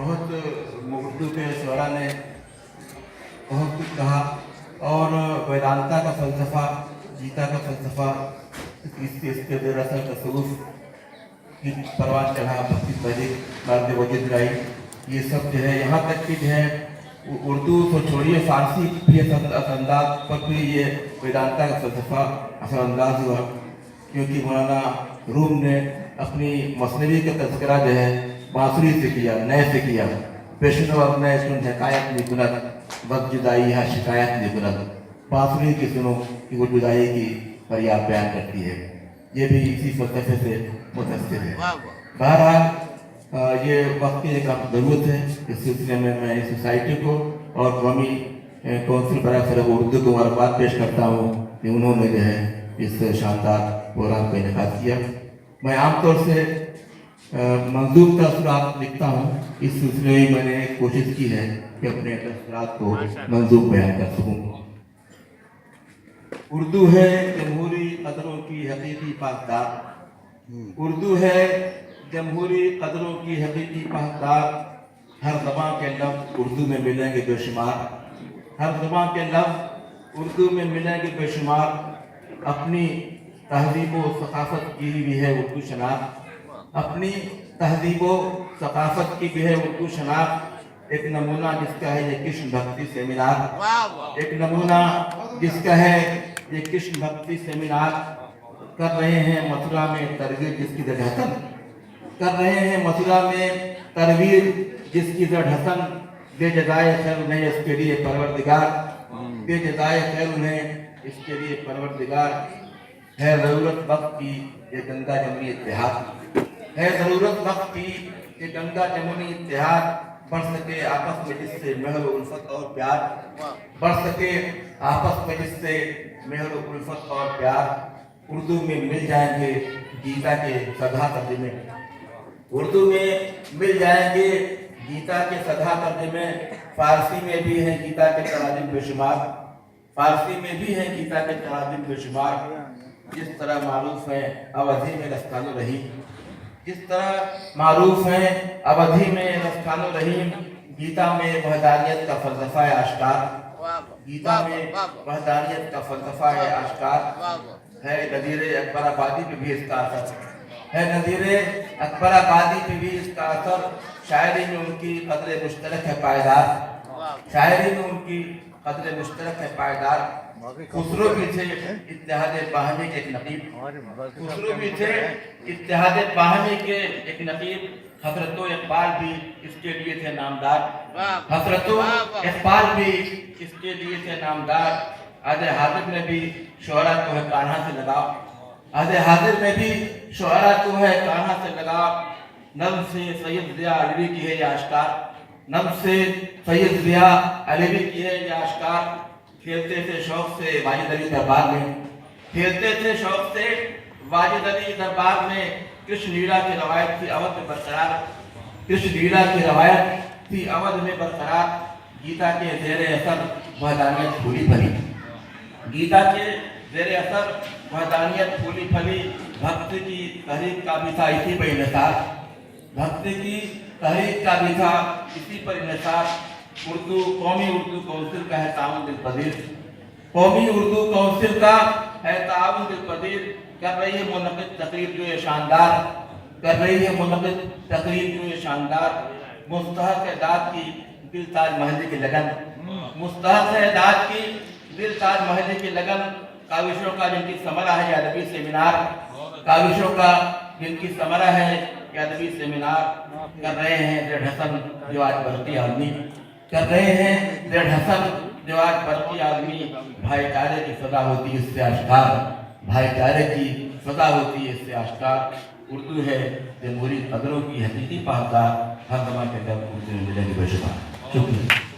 बहुत उर्दू के शोरा ने बहुत कुछ कहा और वेदांता का फ़लसफ़ा, गीता का फ़लसफ़ा, इसके दरअसल तसव्वुफ़ की परवान चढ़ा, भक्ति तहरीक, मर्द वजद गाई, ये सब जो है यहाँ तक कि जो है उर्दू तो छोड़िए फ़ारसी भी असंदाज पर भी ये वेदांता का फ़लसफ़ा असंदाज हुआ, क्योंकि मौलाना रूम ने अपनी मसनवी का तज़किरा जो है बांसुरी से किया, नए से किया। पेशनो अब नए सुन हकायत निकुनत वक्त जुदाई है शिकायत निकुनत, बांसुरी की सुनो कि वो जुदाई की फरियाद बयान करती है। ये भी इसी फ़लसफ़े से मुतअस्सिर है। बहरहाल ये वक्त की एक ज़रूरत है। इस सिलसिले में मैं इस सोसाइटी को और कौमी कौंसिल बराए फ़रोग़ उर्दू को मुबारकबाद पेश करता हूँ कि उन्होंने जो है इस शानदार प्रोग्राम का इनेकाद किया। मैं आमतौर से मंजूम तअस्सुरात लिखता हूँ, इस सिलसिले में मैंने कोशिश की है कि अपने तअस्सुरात को मंजूम बयान कर सकूँ। उर्दू है जमहूरी कदरों की हकीकी पासदार, उर्दू है जमहूरी कदरों की हकीकी पासदार, हर ज़बां के लफ्ज़ उर्दू में मिलेंगे बेशुमार, हर ज़बां के लफ्ज़ उर्दू में मिलेंगे बेशुमार, अपनी तहज़ीब व सक़ाफ़त की भी है उर्दू शनाख्त, अपनी तहज़ीब व सक़ाफ़त की भी है उर्दू शनाख्त। एक नमूना जिसका है ये कृष्ण भक्ति सेमिनार, एक नमूना जिसका है ये कृष्ण भक्ति सेमिनार। कर रहे हैं मथुरा में तरवीर जिसकी ज़ड हसन, कर रहे हैं मथुरा में तरवीर जिसकी ज़ड हसन, बेजज़ाए खैर उन्हें इसके लिए परवरदिगार, बेजज़ाए खैर उन्हें इसके लिए परवरदिगार। है ज़रूरत वक्त की ये गंगा जमुनी इत्तेहाद, है ज़रूरत वक्त की ये गंगा जमुनी इत्तेहाद, बढ़ सके आपस में जिससे मेहर उल्फत और प्यार, बढ़ सके आपस में जिससे मेहर उल्फत और प्यार। उर्दू में मिल जाएंगे गीता के सदा तर्जुमे, उर्दू में मिल जाएंगे गीता के सदा तर्जुमे। फारसी में भी है गीता के तराजिम बेशुमार, फारसी में भी है गीता के तराजिम बेशुमार। जिस तरह मारूफ है अवधि में रस्तानो रहीम, जिस तरह मारूफ है अवधि में रस्तानो रहीम, गीता में वहदानियत का फ़लसफ़ा है आश्कार, गीता में वहदानियत का फ़लसफ़ा है आश्कार। है नज़ीर अकबर आबादी पे भी इसका असर, है नज़ीर अकबर आबादी पे भी इसका असर। शायरी में उनकी कदर मुश्तरक है पायदार, शायरी में उनकी कदर मुश्तरक है पायदार। खुसरो भी थे इत्तेहाद बाहमी के एक नकीब, खुसरो भी थे इत्तेहाद बाहमी के एक नकीब। हज़रतो इक़बाल भी इसके लिए थे नामदार, हज़रतो इक़बाल भी इसके लिए थे नामदार। आदे हाजिर में भी शोहरा को है कान्हा से लगाव, आदे हाजिर में भी शोहरा को है कान्हा से लगाव। नज़्म से सैयद ज़िया अलीवी की है ये आश्कार, नज़्म से सैयद ज़िया अलीवी की है ये आश्कार। खेलते थे शौक से वाजिद अली दरबार में, खेलते थे शौक से वाजिद अली दरबार में। कृष्ण लीला की रवायत थी अवध में बरकरार, कृष्ण लीला की रवायत थी अवध में बरकरार। गीता के ज़ेरे असर वहदानियत फूली फली, गीता के ज़ेरे असर वहदानियत फूली फली। भक्ति की तहरीक का भी था इसी पर इन्हिसार, भक्ति की तहरीक का भी था इसी पर इन्हिसार। उर्दू कौमी उर्दू कौंसिल का है ताउन दिल पदीर, कौमी उर्दू कौंसिल का है ताउन दिल पदीर। कर रही है मुनक़िद तकरीर जो ये शानदार, कर रही है मुनक़िद तकरीर जो ये शानदार। मुस्तहक़ है दाद की दिल ताज महल की लगन, मुस्तहक़ है दाद की दिल ताज महल की लगन। काविशों का जिनकी समरा है अदबी सेमिनार, काविशों का जिनकी समरा है अदबी सेमिनार। कर रहे हैं ज़ड हसन जो आज बरती आदमी, कर रहे हैं ज़ड हसन जो आज बरती आदमी। भाईचारे की सदा होती है इससे आश्कार, भाईचारे की सदा होती है इससे आश्कार। उर्दू है जमहूरी कदरों की हकीकी पासदार, हर ज़बां के लफ्ज़ उर्दू में मिलेंगे बेशुमार। शुक्रिया।